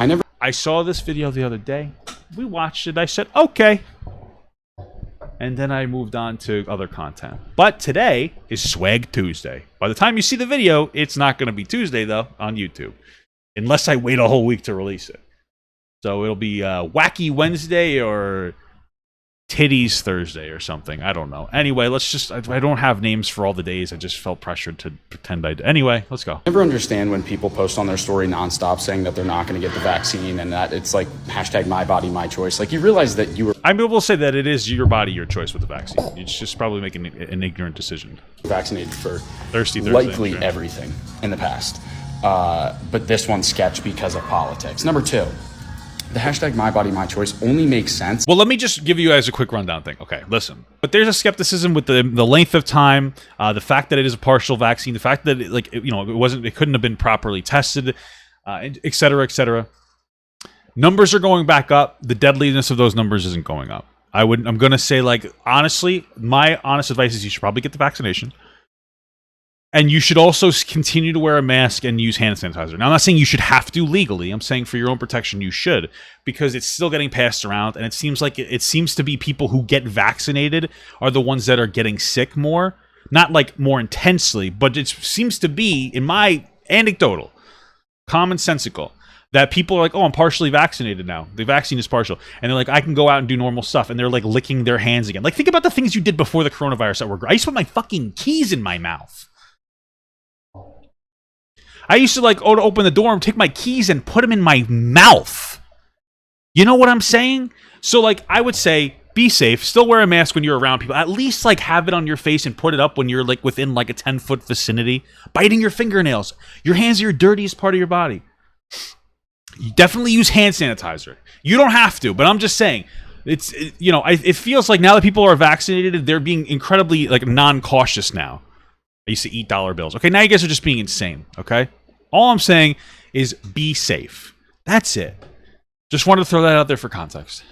I saw this video the other day. We watched it. I said, okay. And then I moved on to other content. But today is Swag Tuesday. By the time you see the video, it's not going to be Tuesday, though, on YouTube. Unless I wait a whole week to release it. So it'll be Wacky Wednesday or Titties Thursday or something. I don't know. Anyway, let's just... I don't have names for all the days. I just felt pressured to pretend I did. Anyway, let's go. I never understand when people post on their story nonstop saying that they're not going to get the vaccine and that it's like hashtag my body, my choice. Like, you realize that you were... I mean, we'll say that it is your body, your choice with the vaccine. It's just probably making an ignorant decision. Vaccinated for Thirsty Thursday, likely everything in the past. But this one's sketch because of politics. Number two. The hashtag my body, my choice only makes sense. Well, let me just give you guys a quick rundown thing. Okay, listen. But there's a skepticism with the length of time, the fact that it is a partial vaccine, the fact that it couldn't have been properly tested, et cetera, et cetera. Numbers are going back up. The deadliness of those numbers isn't going up. I'm going to say, like, honestly, my honest advice is you should probably get the vaccination. And you should also continue to wear a mask and use hand sanitizer. Now, I'm not saying you should have to legally. I'm saying for your own protection, you should. Because it's still getting passed around. And it seems like it seems to be people who get vaccinated are the ones that are getting sick more. Not like more intensely. But it seems to be, in my anecdotal, commonsensical, that people are like, oh, I'm partially vaccinated now. The vaccine is partial. And they're like, I can go out and do normal stuff. And they're like licking their hands again. Like, think about the things you did before the coronavirus that were... I used to put my fucking keys in my mouth. I used to, like, to open the door and take my keys and put them in my mouth. You know what I'm saying? So, like, I would say, be safe. Still wear a mask when you're around people. At least, like, have it on your face and put it up when you're, like, within, like, a 10-foot vicinity. Biting your fingernails. Your hands are your dirtiest part of your body. You definitely use hand sanitizer. You don't have to, but I'm just saying. It feels like now that people are vaccinated, they're being incredibly, like, non-cautious now. I used to eat dollar bills. Okay, now you guys are just being insane, okay? All I'm saying is be safe. That's it. Just wanted to throw that out there for context.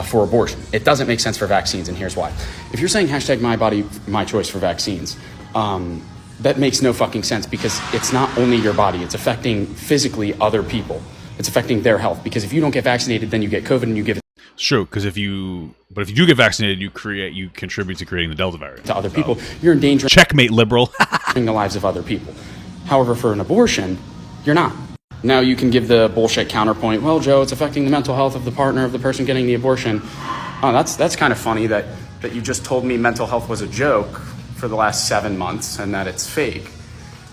For abortion. It doesn't make sense for vaccines, and here's why. If you're saying hashtag my body, my choice for vaccines, that makes no fucking sense because it's not only your body. It's affecting physically other people. It's affecting their health because if you don't get vaccinated, then you get COVID and you give it... It's true, because if you do get vaccinated, you contribute to creating the Delta variant. To other people, you're endangering... Checkmate, liberal. ...the lives of other people. However, for an abortion, you're not. Now you can give the bullshit counterpoint, well, Joe, it's affecting the mental health of the partner of the person getting the abortion. Oh, that's kind of funny that you just told me mental health was a joke for the last 7 months and that it's fake.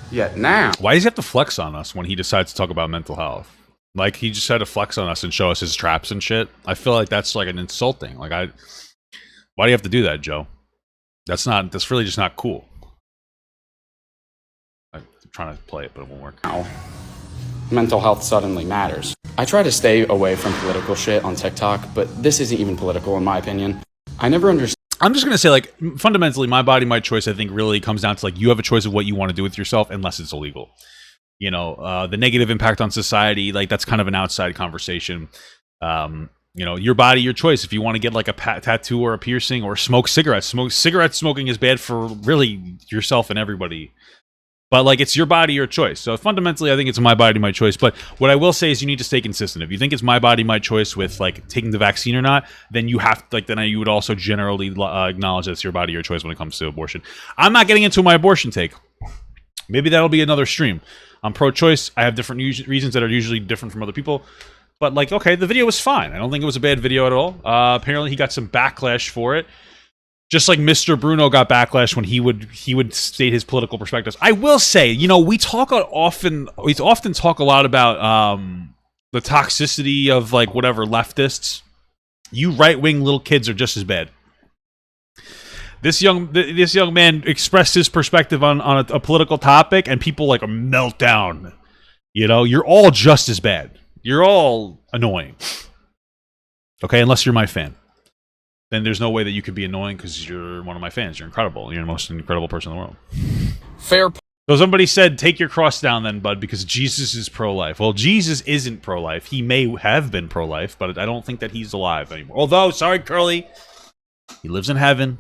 Yet now... Why does he have to flex on us when he decides to talk about mental health? Like, he just had to flex on us and show us his traps and shit. I feel like that's like an insulting. Like, why do you have to do that, Joe? That's really just not cool. I'm trying to play it, but it won't work. Now, mental health suddenly matters. I try to stay away from political shit on TikTok, but this isn't even political in my opinion. I never understood. I'm just going to say, like, fundamentally, my body, my choice, I think really comes down to, like, you have a choice of what you want to do with yourself unless it's illegal. You know, the negative impact on society, like, that's kind of an outside conversation. You know, your body, your choice. If you want to get, like, a tattoo or a piercing or smoke cigarettes. Cigarette smoking is bad for really yourself and everybody. But, like, it's your body, your choice. So, fundamentally, I think it's my body, my choice. But what I will say is you need to stay consistent. If you think it's my body, my choice with, like, taking the vaccine or not, then you have to, like, then you would also generally acknowledge that it's your body, your choice when it comes to abortion. I'm not getting into my abortion take. Maybe that'll be another stream. I'm pro-choice. I have different reasons that are usually different from other people. But, like, okay, the video was fine. I don't think it was a bad video at all. Apparently, he got some backlash for it. Just like Mr. Bruno got backlash when he would state his political perspectives. I will say, you know, we often talk a lot about the toxicity of, like, whatever leftists. You right-wing little kids are just as bad. This young man expressed his perspective on a political topic, and people, like, melt down. You know, you're all just as bad. You're all annoying. Okay, unless you're my fan. Then there's no way that you could be annoying because you're one of my fans. You're incredible. You're the most incredible person in the world. Fair. So somebody said, take your cross down then, bud, because Jesus is pro-life. Well, Jesus isn't pro-life. He may have been pro-life, but I don't think that he's alive anymore. Although, sorry, Curly, he lives in heaven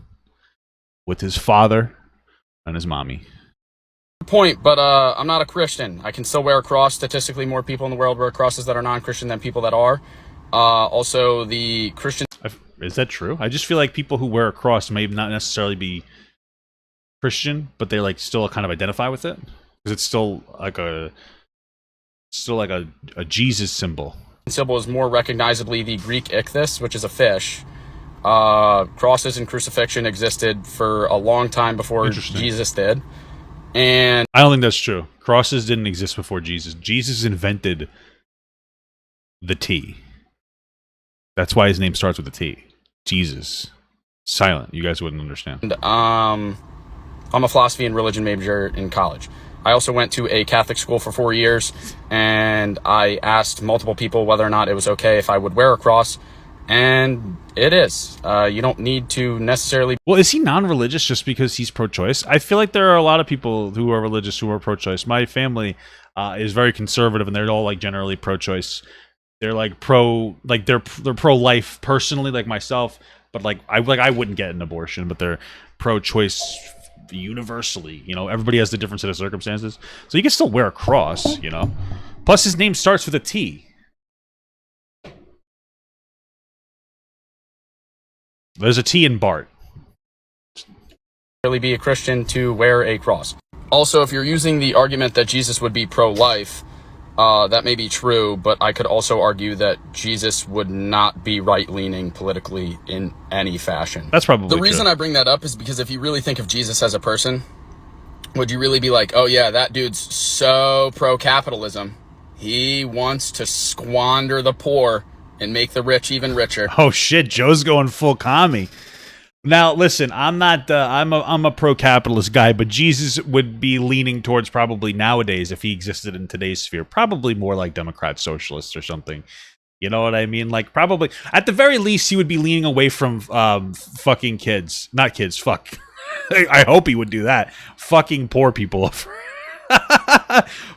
with his father and his mommy. Point, but I'm not a Christian. I can still wear a cross. Statistically, more people in the world wear crosses that are non-Christian than people that are. Also, the Christian... Is that true? I just feel like people who wear a cross may not necessarily be Christian, but they like still kind of identify with it because it's still like a Jesus symbol. Symbol is more recognizably the Greek ichthys, which is a fish. Crosses and crucifixion existed for a long time before Jesus did. And I don't think that's true. Crosses didn't exist before Jesus. Jesus invented the T. That's why his name starts with a T. Jesus. Silent. You guys wouldn't understand. I'm a philosophy and religion major in college. I also went to a Catholic school for 4 years, and I asked multiple people whether or not it was okay if I would wear a cross, and it is. You don't need to necessarily... Well, is he non-religious just because he's pro-choice? I feel like there are a lot of people who are religious who are pro-choice. My family is very conservative, and they're all like generally pro-choice. They're like they're pro-life personally, like myself, but I wouldn't get an abortion, but they're pro-choice universally. You know, everybody has the different set of circumstances, so you can still wear a cross. You know, plus his name starts with a T. There's a T in Bart. Really be a Christian to wear a cross. Also, if you're using the argument that Jesus would be pro-life, that may be true, but I could also argue that Jesus would not be right-leaning politically in any fashion. That's probably the reason I bring that up is because if you really think of Jesus as a person, would you really be like, oh yeah, that dude's so pro-capitalism. He wants to squander the poor and make the rich even richer. Oh shit, Joe's going full commie. Now, listen, I'm not. I'm a pro-capitalist guy, but Jesus would be leaning towards probably nowadays, if he existed in today's sphere, probably more like Democrat socialists or something. You know what I mean? Like, probably at the very least, he would be leaning away from fucking kids, not kids. Fuck. I hope he would do that. Fucking poor people.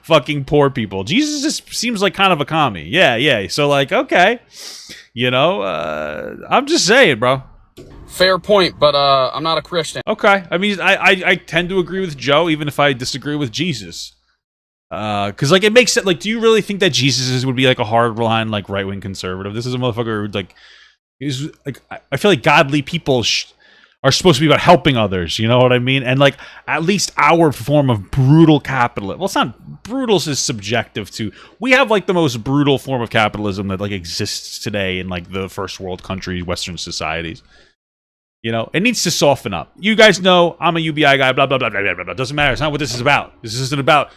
Fucking poor people. Jesus just seems like kind of a commie. Yeah. So like, okay, you know, I'm just saying, bro. Fair point, but I'm not a Christian. Okay, I mean, I tend to agree with Joe, even if I disagree with Jesus. Because like it makes sense. Like, do you really think that Jesus would be like a hard-line like right-wing conservative? This is a motherfucker who like is like I feel like godly people are supposed to be about helping others. You know what I mean? And like at least our form of brutal capitalism. Well, it's not brutal. Is subjective to. We have like the most brutal form of capitalism that like exists today in like the first world countries, Western societies. You know, it needs to soften up. You guys know I'm a UBI guy, blah, blah, blah, blah, blah, blah. Doesn't matter. It's not what this is about. This isn't about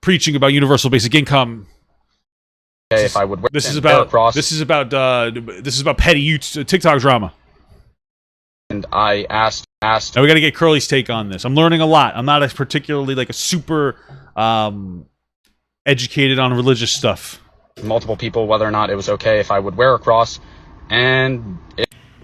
preaching about universal basic income. If I would this is about petty TikTok drama. And I asked. Now we got to get Curly's take on this. I'm learning a lot. I'm not as particularly like a super educated on religious stuff. Multiple people whether or not it was okay if I would wear a cross, and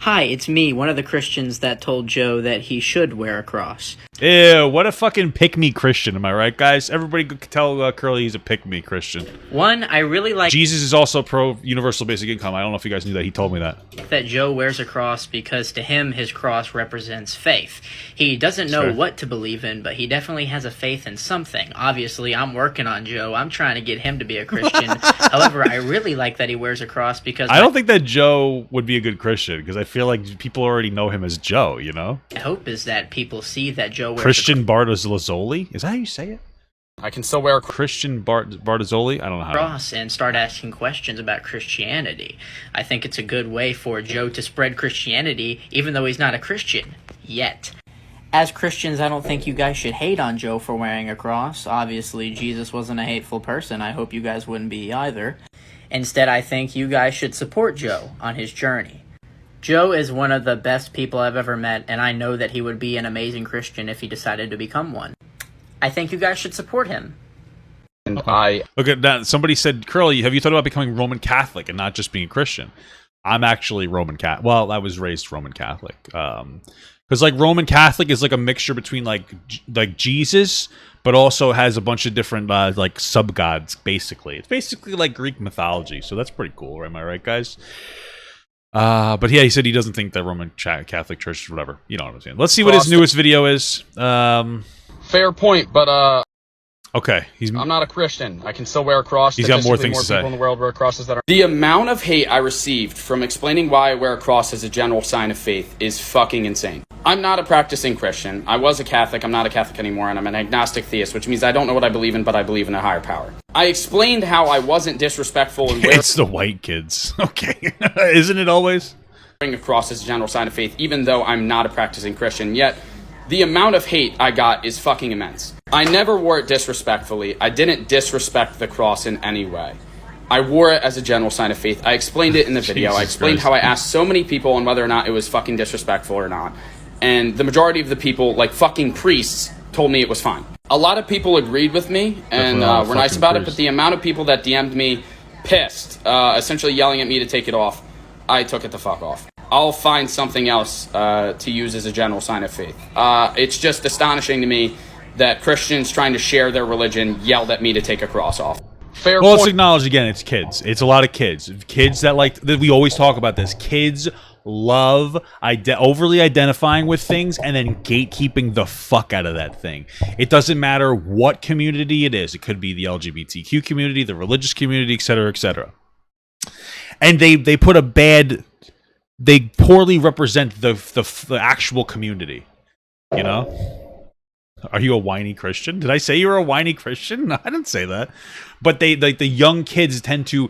Hi, it's me, one of the Christians that told Joe that he should wear a cross. Ew, what a fucking pick-me Christian, am I right, guys? Everybody tell Curly he's a pick-me Christian. One, I really like... Jesus is also pro-universal basic income. I don't know if you guys knew that. He told me that. That Joe wears a cross because to him, his cross represents faith. He doesn't know what to believe in, but he definitely has a faith in something. Obviously, I'm working on Joe. I'm trying to get him to be a Christian. However, I really like that he wears a cross because... I don't think that Joe would be a good Christian, because I feel like people already know him as Joe, you know? My hope is that people see that Joe wears Christian Bartolozzi? Is that how you say it? I can still wear a Christian Bartolozzi? I don't know how. Cross and start asking questions about Christianity. I think it's a good way for Joe to spread Christianity, even though he's not a Christian yet. As Christians, I don't think you guys should hate on Joe for wearing a cross. Obviously, Jesus wasn't a hateful person. I hope you guys wouldn't be either. Instead, I think you guys should support Joe on his journey. Joe is one of the best people I've ever met, and I know that he would be an amazing Christian if he decided to become one. I think you guys should support him. And Okay, now, somebody said, Curly, have you thought about becoming Roman Catholic and not just being a Christian? I'm actually Roman Catholic. Well, I was raised Roman Catholic. Because, like, Roman Catholic is, like, a mixture between, like Jesus, but also has a bunch of different, like, sub-gods, basically. It's basically like Greek mythology, so that's pretty cool, am I right, guys? But yeah, he said he doesn't think that Roman Catholic Church is whatever. You know what I'm saying. Let's see what his newest video is. fair point, but Okay, I'm not a Christian. I can still wear a cross. He's got more things to say. People in the world wear crosses that are. The amount of hate I received from explaining why I wear a cross as a general sign of faith is fucking insane. I'm not a practicing Christian. I was a Catholic. I'm not a Catholic anymore, and I'm an agnostic theist, which means I don't know what I believe in, but I believe in a higher power. I explained how I wasn't disrespectful and It's the white kids. Okay, isn't it always? Wearing a cross as a general sign of faith, even though I'm not a practicing Christian. Yet, the amount of hate I got is fucking immense. I never wore it disrespectfully. I didn't disrespect the cross in any way. I wore it as a general sign of faith. I explained it in the video. I explained how I asked so many people on whether or not it was fucking disrespectful or not. And the majority of the people, like fucking priests, told me it was fine. A lot of people agreed with me and were nice about it, but the amount of people that DM'd me pissed, essentially yelling at me to take it off, I took it the fuck off. I'll find something else to use as a general sign of faith. It's just astonishing to me that Christians trying to share their religion yelled at me to take a cross off. Well, let's acknowledge again, it's kids. It's a lot of kids. Kids that like, that we always talk about this. Kids love overly identifying with things and then gatekeeping the fuck out of that thing. It doesn't matter what community it is. It could be the LGBTQ community, the religious community, etc., etc. And they put a bad... They poorly represent the actual community, you know? Are you a whiny Christian? Did I say you were a whiny Christian? No, I didn't say that. But the young kids tend to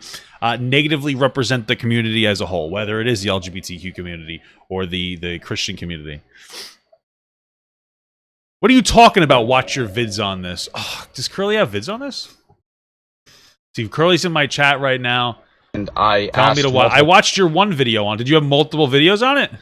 negatively represent the community as a whole, whether it is the LGBTQ community or the Christian community. What are you talking about? Watch your vids on this. Oh, does Curly have vids on this? See, Curly's in my chat right now. And I telling me to watch. I watched your one video on. Did you have multiple videos on it?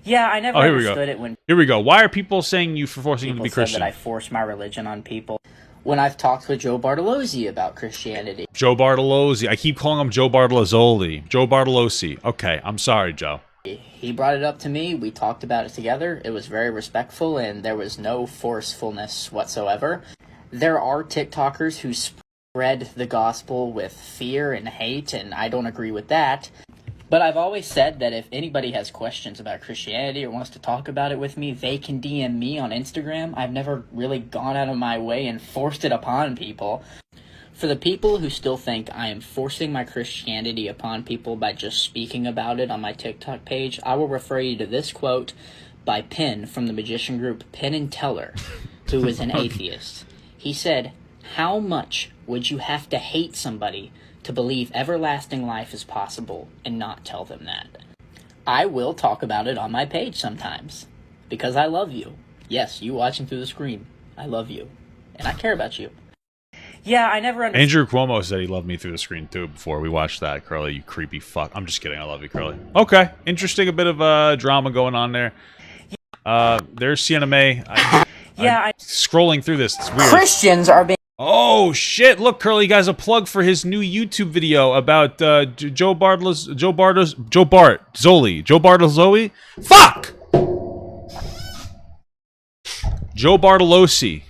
Yeah, I never understood it when. Here we go. Why are people saying you for forcing you to be Christian? That I force my religion on people. When I've talked with Joe Bartolozzi about Christianity. Joe Bartolozzi. I keep calling him Joe Bartolozzi. Joe Bartolozzi. Okay, I'm sorry, Joe. He brought it up to me. We talked about it together. It was very respectful, and there was no forcefulness whatsoever. There are TikTokers who spread the gospel with fear and hate, and I don't agree with that. But I've always said that if anybody has questions about Christianity or wants to talk about it with me, they can DM me on Instagram. I've never really gone out of my way and forced it upon people. For the people who still think I am forcing my Christianity upon people by just speaking about it on my TikTok page, I will refer you to this quote by Penn from the magician group Penn and Teller, who is an atheist. He said, "How much would you have to hate somebody to believe everlasting life is possible and not tell them that?" I will talk about it on my page sometimes, because I love you. Yes, you watching through the screen. I love you, and I care about you. Yeah, I never understood. Andrew Cuomo said he loved me through the screen, too, before we watched that. Curly, you creepy fuck. I'm just kidding. I love you, Curly. Okay. Interesting. A bit of drama going on there. There's CNMA. Scrolling through this. It's weird. Christians are being... Oh, shit. Look, Curly, guys, a plug for his new YouTube video about Joe Bartolozzi. Fuck! Joe Bartolozzi.